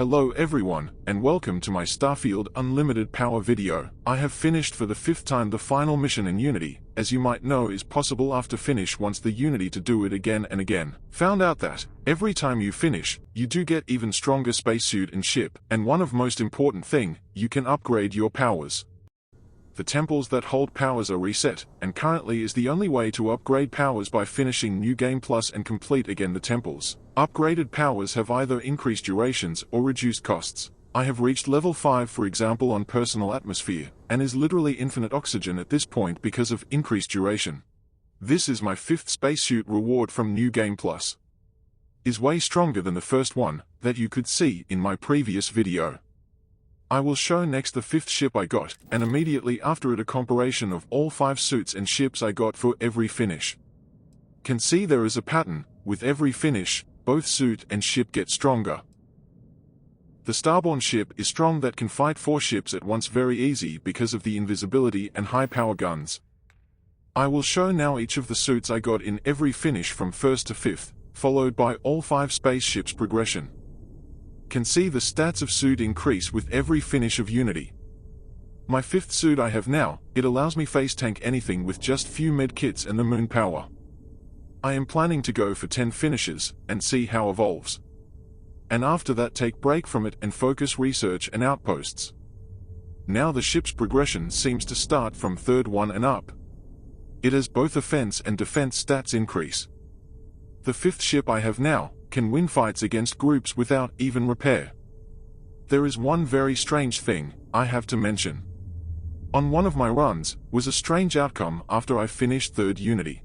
Hello everyone, and welcome to my Starfield Unlimited Power video. I have finished for the 5th time the final mission in Unity, as you might know is possible after finish once the Unity to do it again and again. Found out that, every time you finish, you do get even stronger spacesuit and ship, and one of most important thing, you can upgrade your powers. The temples that hold powers are reset, and currently is the only way to upgrade powers by finishing New Game Plus and complete again the temples. Upgraded powers have either increased durations or reduced costs. I have reached level 5 for example on personal atmosphere, and is literally infinite oxygen at this point because of increased duration. This is my 5th spacesuit reward from New Game Plus. Is way stronger than the first one, that you could see in my previous video. I will show next the 5th ship I got, and immediately after it a comparison of all 5 suits and ships I got for every finish. Can see there is a pattern, with every finish, both suit and ship get stronger. The Starborn ship is strong that can fight 4 ships at once very easy because of the invisibility and high power guns. I will show now each of the suits I got in every finish from 1st to 5th, followed by all 5 spaceships progression. Can see the stats of suit increase with every finish of Unity. My 5th suit I have now, it allows me face tank anything with just few med kits and the moon power. I am planning to go for 10 finishes, and see how evolves. And after that take break from it and focus research and outposts. Now the ship's progression seems to start from 3rd one and up. It has both offense and defense stats increase. The 5th ship I have now, can win fights against groups without even repair. There is one very strange thing I have to mention. On one of my runs, was a strange outcome after I finished 3rd Unity.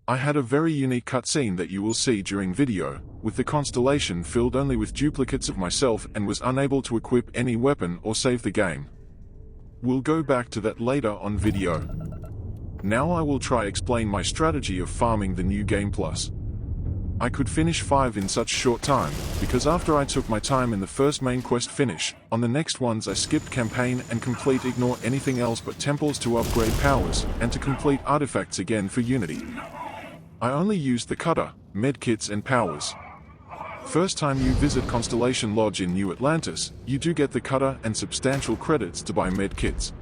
I had a very unique cutscene that you will see during video, with the Constellation filled only with duplicates of myself and was unable to equip any weapon or save the game. We'll go back to that later on video. Now I will try explain my strategy of farming the New Game Plus. I could finish 5 in such short time, because after I took my time in the first main quest finish, on the next ones I skipped campaign and complete ignore anything else but temples to upgrade powers, and to complete artifacts again for Unity. I only used the cutter, medkits and powers. First time you visit Constellation Lodge in New Atlantis, you do get the cutter and substantial credits to buy medkits.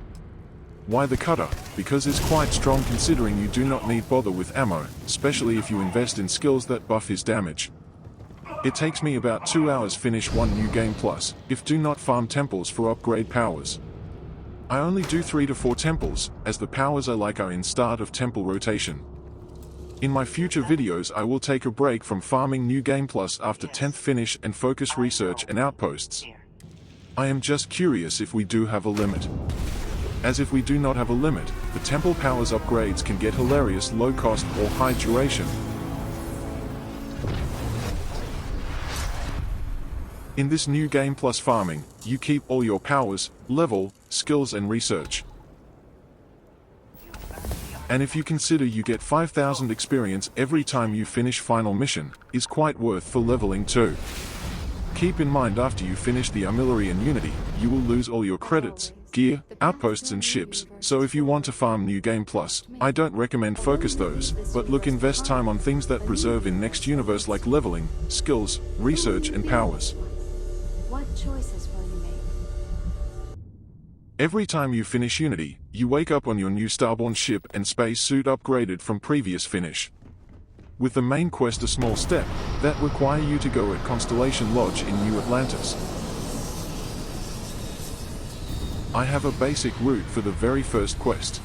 Why the cutter? Because it's quite strong considering you do not need bother with ammo, especially if you invest in skills that buff his damage. It takes me about 2 hours finish 1 New Game Plus, if do not farm temples for upgrade powers. I only do 3 to 4 temples, as the powers I like are in start of temple rotation. In my future videos I will take a break from farming New Game Plus after 10th finish and focus research and outposts. I am just curious if we do have a limit. As if we do not have a limit, the temple powers upgrades can get hilarious low cost or high duration. In this New Game Plus farming, you keep all your powers, level, skills and research. And if you consider you get 5,000 experience every time you finish final mission, is quite worth for leveling too. Keep in mind after you finish the artillery and Unity, you will lose all your credits, gear, outposts and ships, so if you want to farm New Game Plus, I don't recommend focus those, but look invest time on things that preserve in next universe like leveling, skills, research and powers. What choices will you make? Every time you finish Unity, you wake up on your new Starborn ship and spacesuit upgraded from previous finish. With the main quest a small step, that require you to go at Constellation Lodge in New Atlantis. I have a basic route for the very first quest.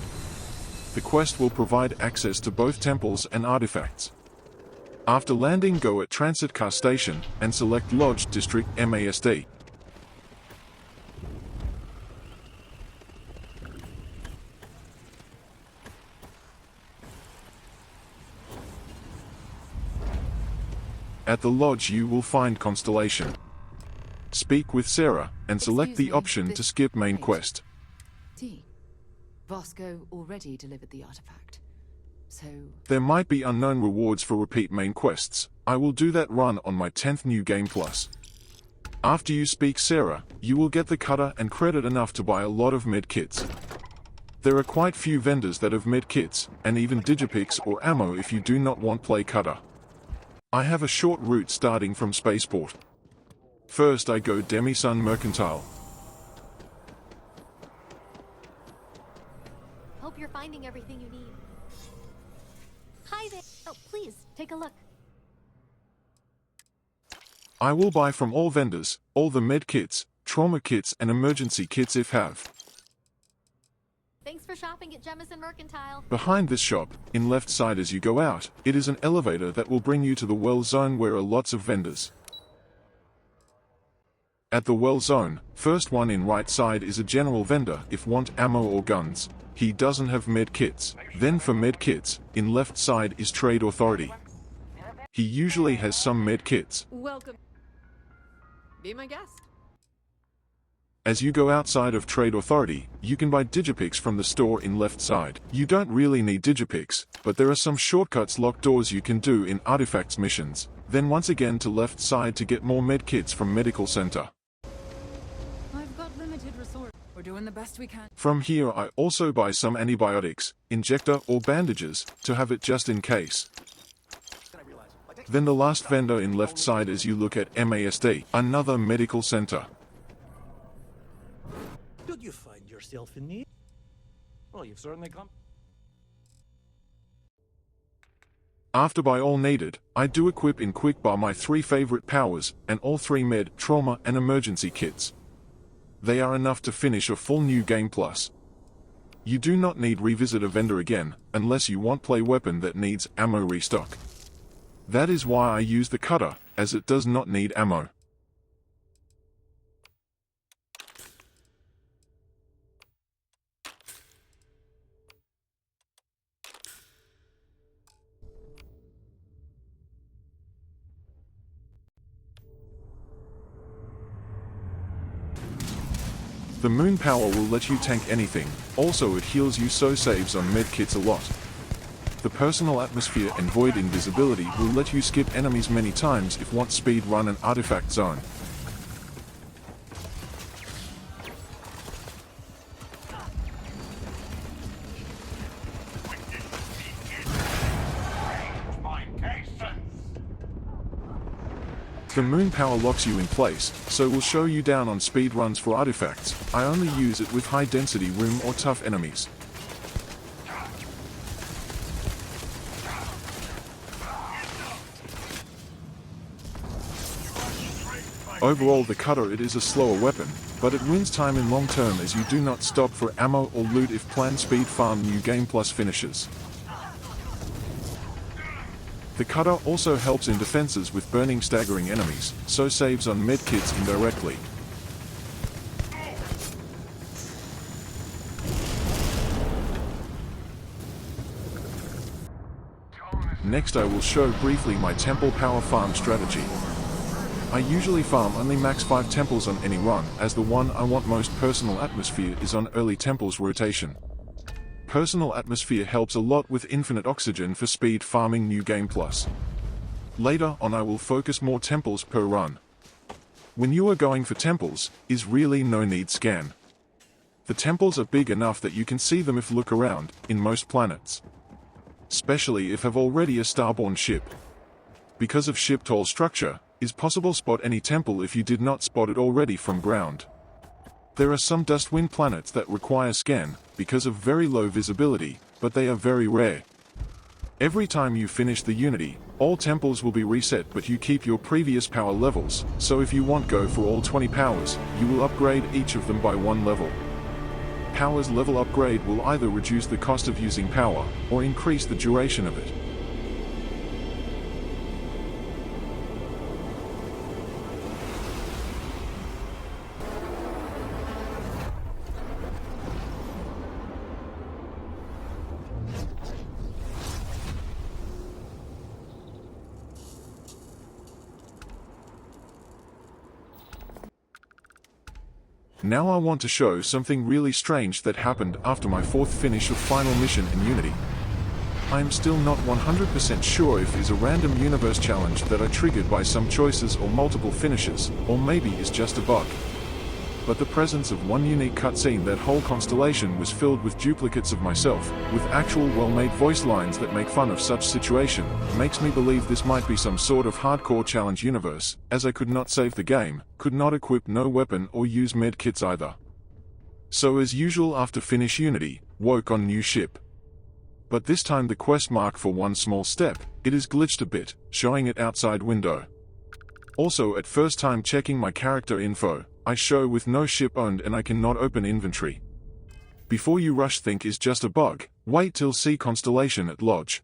The quest will provide access to both temples and artifacts. After landing go at Transit Car Station, and select Lodge District MASD. At the lodge you will find Constellation. Speak with Sarah, and select the option to skip main quest. Vasco already delivered the artifact, so... There might be unknown rewards for repeat main quests. I will do that run on my 10th New Game Plus. After you speak Sarah, you will get the cutter and credit enough to buy a lot of med kits. There are quite few vendors that have med kits, and even digipicks or ammo if you do not want play cutter. I have a short route starting from Spaceport. First I go Demi-Sun Mercantile. Hope you're finding everything you need. Hi there. Oh, please, take a look. I will buy from all vendors, all the med kits, trauma kits and emergency kits if have. Thanks for shopping at Jemison Mercantile. Behind this shop, in left side as you go out, it is an elevator that will bring you to the well zone where are lots of vendors. At the well zone, first one in right side is a general vendor if want ammo or guns. He doesn't have med kits. Then for med kits, in left side is Trade Authority. He usually has some med kits. Welcome. Be my guest. As you go outside of Trade Authority, you can buy digipicks from the store in left side. You don't really need digipicks, but there are some shortcuts locked doors you can do in artifacts missions. Then once again to left side to get more med kits from Medical Center. I've got limited resources. We're doing the best we can. From here I also buy some antibiotics, injector or bandages, to have it just in case. Then the last vendor in left side as you look at MASD, another medical center. Did you find yourself in need? Well, you've certainly come. After buy all needed, I do equip in quick bar my 3 favorite powers, and all 3 med, trauma and emergency kits. They are enough to finish a full new game plus. You do not need revisit a vendor again, unless you want play weapon that needs ammo restock. That is why I use the cutter, as it does not need ammo. The moon power will let you tank anything, also it heals you so saves on medkits a lot. The personal atmosphere and void invisibility will let you skip enemies many times if want speed run an artifact zone. The moon power locks you in place, so will show you down on speed runs for artifacts. I only use it with high density room or tough enemies. Overall the cutter it is a slower weapon, but it wins time in long term as you do not stop for ammo or loot if planned speed farm new game plus finishes. The cutter also helps in defenses with burning staggering enemies, so saves on medkits indirectly. Next I will show briefly my temple power farm strategy. I usually farm only max 5 temples on any run, as the one I want most personal atmosphere is on early temples rotation. Personal atmosphere helps a lot with infinite oxygen for speed farming new game plus. Later on I will focus more temples per run. When you are going for temples, is really no need scan. The temples are big enough that you can see them if look around, in most planets. Especially if have already a Starborn ship. Because of ship tall structure, is possible spot any temple if you did not spot it already from ground. There are some dustwind planets that require scan, because of very low visibility, but they are very rare. Every time you finish the Unity, all temples will be reset but you keep your previous power levels, so if you want go for all 20 powers, you will upgrade each of them by 1 level. Powers level upgrade will either reduce the cost of using power, or increase the duration of it. Now I want to show something really strange that happened after my 4th finish of final mission in Unity. I am still not 100% sure if it is a random universe challenge that I triggered by some choices or multiple finishes, or maybe is just a bug. but the presence of one unique cutscene. That whole constellation was filled with duplicates of myself, with actual well-made voice lines that make fun of such situation, makes me believe this might be some sort of hardcore challenge universe, as I could not save the game, could not equip no weapon or use medkits either. So as usual after finish Unity, woke on new ship. But this time the quest mark for one small step, it is glitched a bit, showing it outside window. Also at first time checking my character info, I show with no ship owned and I cannot open inventory. Before you rush think is just a bug, wait till see Constellation at Lodge.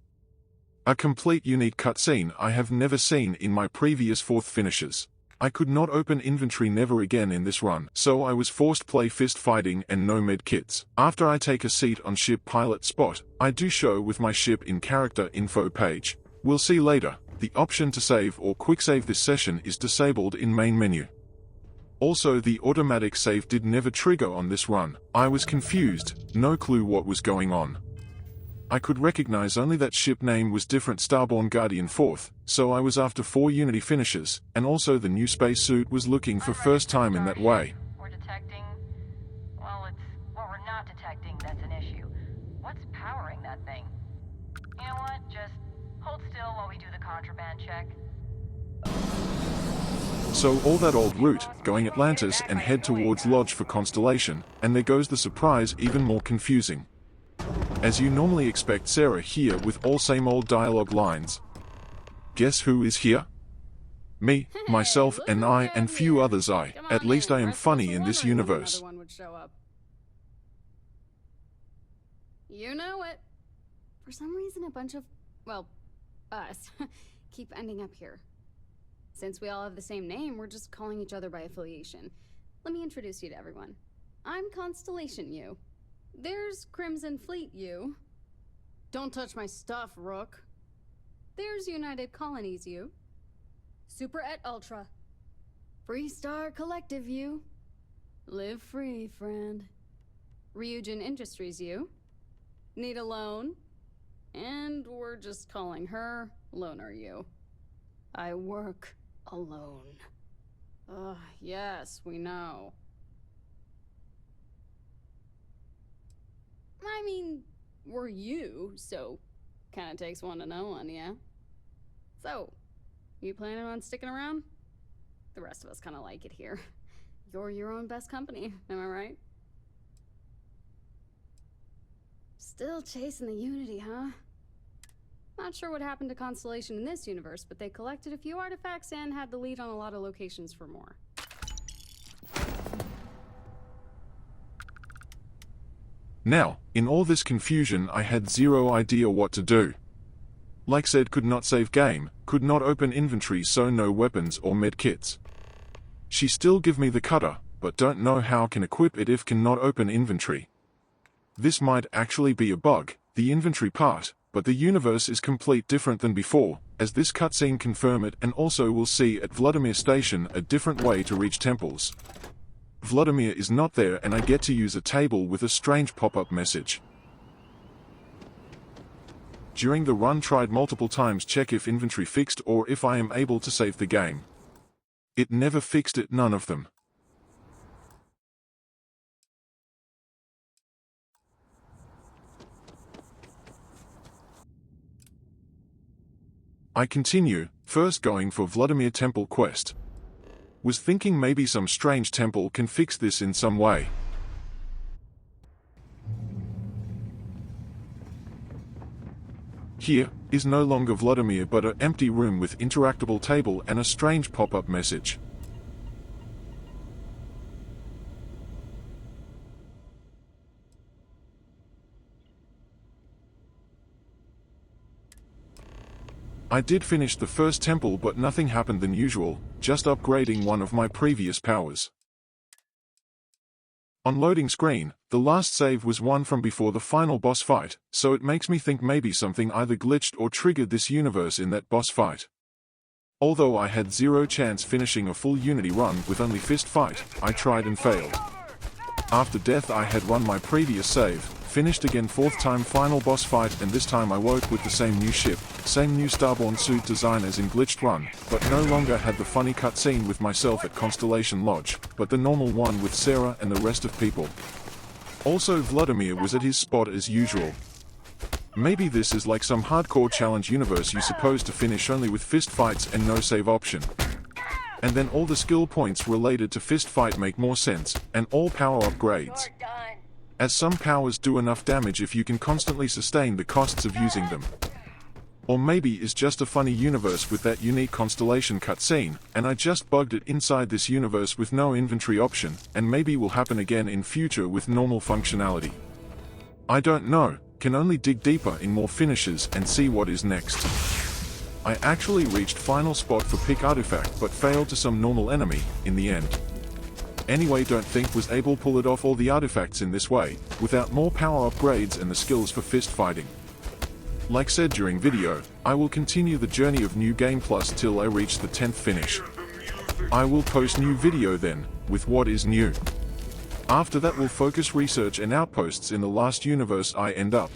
A complete unique cutscene I have never seen in my previous 4th finishes. I could not open inventory never again in this run, so I was forced play fist fighting and no med kits. After I take a seat on ship pilot spot, I do show with my ship in character info page. We'll see later, the option to save or quick save this session is disabled in main menu. Also the automatic save did never trigger on this run. I was confused, no clue what was going on. I could recognize only that ship name was different, Starborn Guardian 4th, so I was after 4 Unity finishes, and also the new spacesuit was looking for first time in that way. We're detecting... well, it's what we're not detecting that's an issue. What's powering that thing? You know what? Just hold still while we do the contraband check. So all that old route, going Atlantis and head towards Lodge for Constellation, and there goes the surprise, even more confusing. As you normally expect, Sarah here with all same old dialogue lines. Guess who is here? Me, myself, and I, and few others. At least I am funny in this universe. You know it. For some reason a bunch of, well, us, keep ending up here. Since we all have the same name, we're just calling each other by affiliation. Let me introduce you to everyone. I'm Constellation U. There's Crimson Fleet U. Don't touch my stuff, Rook. There's United Colonies U. Super et Ultra. Free Star Collective U. Live free, friend. Ryujin Industries U. Need a loan? And we're just calling her Loner U. I work alone. Ugh, yes, we know. I mean, we're you, so kinda takes one to know one, yeah? So, you planning on sticking around? The rest of us kinda like it here. You're your own best company, am I right? Still chasing the Unity, huh? Not sure what happened to Constellation in this universe, but they collected a few artifacts and had the lead on a lot of locations for more. Now, in all this confusion I had zero idea what to do. Like said, could not save game, could not open inventory, so no weapons or medkits. She still give me the cutter, but don't know how can equip it if cannot open inventory. This might actually be a bug, the inventory part, but the universe is complete different than before, as this cutscene confirm it, and also we'll see at Vladimir Station a different way to reach temples. Vladimir is not there and I get to use a table with a strange pop-up message. During the run tried multiple times check if inventory fixed or if I am able to save the game. It never fixed it, none of them. I continue, first going for Vladimir Temple quest. Was thinking maybe some strange temple can fix this in some way. Here is no longer Vladimir but an empty room with interactable table and a strange pop-up message. I did finish the first temple but nothing happened than usual, just upgrading one of my previous powers. On loading screen, the last save was one from before the final boss fight, so it makes me think maybe something either glitched or triggered this universe in that boss fight. Although I had zero chance finishing a full Unity run with only fist fight, I tried and failed. After death I had run my previous save, finished again, fourth time final boss fight, and this time I woke with the same new ship, same new Starborn suit design as in Glitched Run, but no longer had the funny cutscene with myself at Constellation Lodge, but the normal one with Sarah and the rest of people. Also Vladimir was at his spot as usual. Maybe this is like some hardcore challenge universe you supposed to finish only with fist fights and no save option. And then all the skill points related to fist fight make more sense, and all power upgrades. As some powers do enough damage if you can constantly sustain the costs of using them. Or maybe it's just a funny universe with that unique Constellation cutscene, and I just bugged it inside this universe with no inventory option, and maybe will happen again in future with normal functionality. I don't know, can only dig deeper in more finishes and see what is next. I actually reached final spot for pick artifact but failed to some normal enemy, in the end. Anyway, don't think was able pull it off all the artifacts in this way, without more power upgrades and the skills for fist fighting. Like said during video, I will continue the journey of New Game Plus till I reach the 10th finish. I will post new video then, with what is new. After that we'll focus research and outposts in the last universe I end up.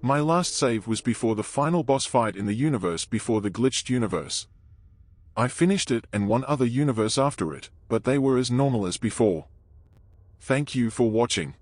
My last save was before the final boss fight in the universe before the glitched universe. I finished it and one other universe after it, but they were as normal as before. Thank you for watching.